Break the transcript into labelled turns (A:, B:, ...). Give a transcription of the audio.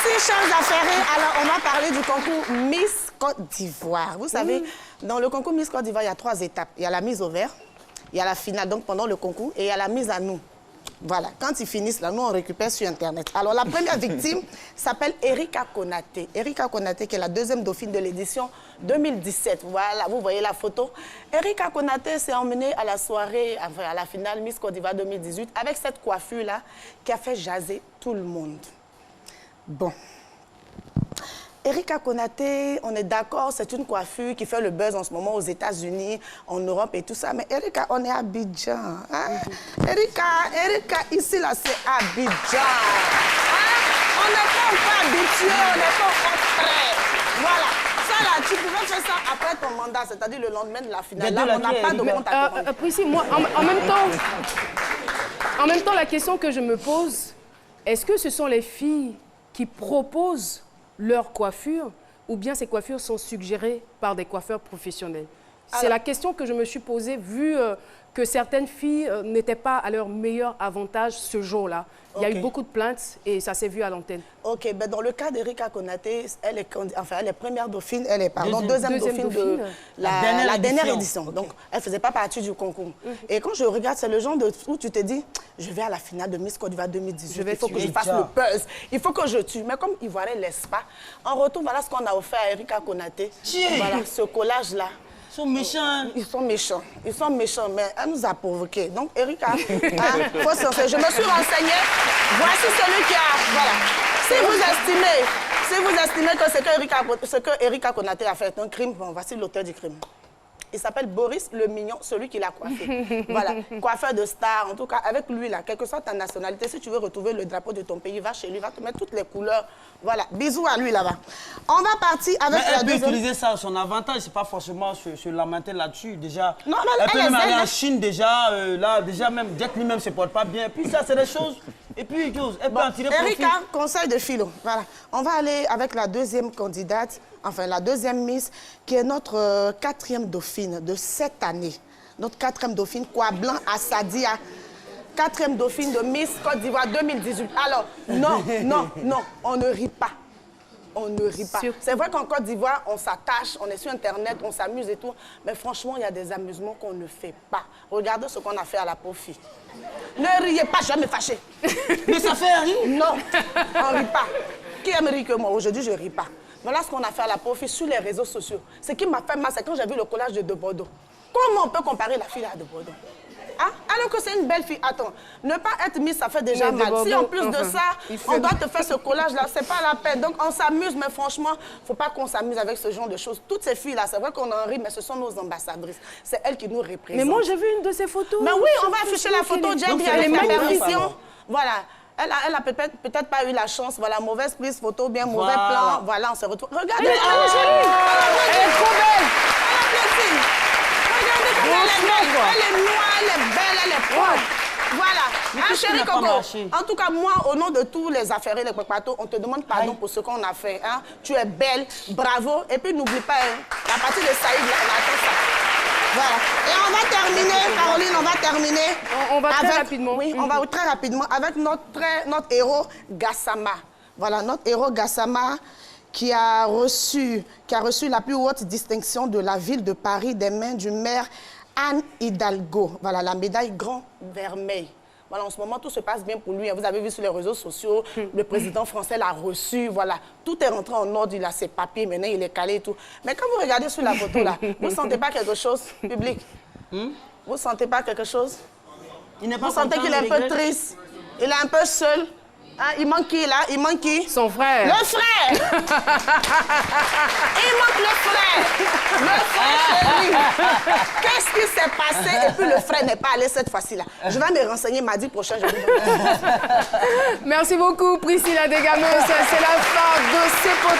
A: Merci, chers affairés. Alors, on va parler du concours Miss Côte d'Ivoire. Vous savez, dans le concours Miss Côte d'Ivoire, il y a 3 étapes. Il y a la mise au vert, il y a la finale, donc pendant le concours, et il y a la mise à nous. Voilà, quand ils finissent là, nous on récupère sur Internet. Alors la première victime s'appelle Erika Konaté. Erika Konaté qui est la 2e dauphine de l'édition 2017. Voilà, vous voyez la photo. Erika Konaté s'est emmenée à la soirée, enfin à la finale Miss Côte d'Ivoire 2018 avec cette coiffure-là qui a fait jaser tout le monde. Bon. Erika Konaté, on est d'accord, c'est une coiffure qui fait le buzz en ce moment aux États-Unis, en Europe et tout ça. Mais Erika, on est à Abidjan. Hein? Erika, ici, là, c'est Abidjan. Hein? On n'est pas encore habitué, on n'est pas encore prêt. Voilà. Ça, là, tu pouvais faire ça après ton mandat, c'est-à-dire le lendemain de la finale. Là, on n'a pas de compte à commander.
B: Priscille, moi, en même temps, la question que je me pose, est-ce que ce sont les filles qui proposent leur coiffure ou bien ces coiffures sont suggérées par des coiffeurs professionnels? C'est la question que je me suis posée vu que certaines filles n'étaient pas à leur meilleur avantage ce jour-là. Il y a eu beaucoup de plaintes et ça s'est vu à l'antenne. Ok, ben dans le cas d'Erika Konaté, elle est première dauphine, elle est deuxième dauphine de la dernière édition. Donc, elle ne faisait pas partie du concours. Et quand je regarde, c'est le genre où tu te dis, je vais à la finale de Miss Côte d'Ivoire 2018, il faut que je fasse le buzz, il faut que je tue. Mais comme Ivoirien ne laisse pas, en retour, voilà ce qu'on a offert à Erika Konaté. Voilà, ce collage-là.
C: Ils sont méchants.
A: Ils sont méchants. Ils sont méchants, mais elle nous a provoqués. Donc, Erika, faut s'en faire. Je me suis renseignée. Voici celui qui a... Voilà. Si vous estimez que ce que Erika Konaté a fait est un crime, bon, voici l'auteur du crime. Il s'appelle Boris le Mignon, celui qui l'a coiffé. Voilà, coiffeur de star. En tout cas, avec lui, là, quelle que soit ta nationalité, si tu veux retrouver le drapeau de ton pays, va chez lui, va te mettre toutes les couleurs. Voilà, bisous à lui là-bas. On va partir avec la deuxième...
C: Elle peut utiliser ça à son avantage, c'est pas forcément se lamenter là-dessus. Déjà,
A: non,
C: elle peut même aller en Chine, déjà, là, déjà même, Jack lui-même ne se porte pas bien. Puis ça, c'est des choses... Et puis, elle peut en tirer profit.
A: Erika, conseil de philo. Voilà. On va aller avec la deuxième candidate, enfin la deuxième Miss, qui est notre 4e dauphine de cette année. Notre 4e dauphine, Kouablan Assadia. 4e dauphine de Miss Côte d'Ivoire 2018. Alors, non, on ne rit pas. On ne rit pas. C'est vrai qu'en Côte d'Ivoire, on s'attache, on est sur Internet, on s'amuse et tout. Mais franchement, il y a des amusements qu'on ne fait pas. Regardez ce qu'on a fait à la pauvre fille. Ne riez pas, je vais me fâcher.
C: Mais ça fait rire?
A: Non, on ne rit pas. Qui aime rire que moi? Aujourd'hui, je ne ris pas. Voilà ce qu'on a fait à la pauvre fille sur les réseaux sociaux. Ce qui m'a fait mal, c'est quand j'ai vu le collage de Bordeaux. Comment on peut comparer la fille à de Bordeaux? Hein? Alors que c'est une belle fille. Attends, ne pas être Miss, ça fait déjà mal. Si en plus de ça, on doit te faire ce collage-là, c'est pas la peine. Donc on s'amuse, mais franchement, faut pas qu'on s'amuse avec ce genre de choses. Toutes ces filles-là, c'est vrai qu'on en rit, mais ce sont nos ambassadrices. C'est elles qui nous représentent.
B: Mais moi, j'ai vu une de ces photos.
A: Mais oui, on va afficher la photo, Jack, avec la permission. Voilà. Elle a peut-être pas eu la chance. Voilà, mauvaise prise photo, bien mauvais plan. Voilà, on se retrouve. Regardez, elle est trop belle. Elle est noire, elle est belle, elle est propre. Voilà. Hein, chérie Coco, en tout cas, moi, au nom de tous les affairés, les Pekpato, on te demande pardon pour ce qu'on a fait. Hein. Tu es belle, bravo. Et puis, n'oublie pas, hein, la partie de Saïd, là, on attend ça. Voilà. Et on va terminer, Caroline, on va terminer.
B: On va très rapidement.
A: Oui, on va très rapidement avec notre héros Gassama. Voilà, notre héros Gassama qui a reçu la plus haute distinction de la ville de Paris des mains du maire Anne Hidalgo. Voilà, la médaille Grand Vermeil. Voilà, en ce moment, tout se passe bien pour lui. Vous avez vu sur les réseaux sociaux, le président français l'a reçu. Voilà, tout est rentré en ordre, il a ses papiers, maintenant il est calé et tout. Mais quand vous regardez sur la photo, là, vous ne sentez pas quelque chose, public? Vous ne sentez pas quelque chose? Vous sentez qu'il est un peu triste? Il est un peu seul? Hein, il manque qui, là? Il manque qui?
B: Son frère.
A: Le frère! Il manque le frère! Le frère chéri! Qu'est-ce qui s'est passé? Et puis le frère n'est pas allé cette fois-ci, là. Je vais me renseigner mardi prochain. Je vous...
B: Merci beaucoup, Priscilla Degameuse. C'est la fin de ces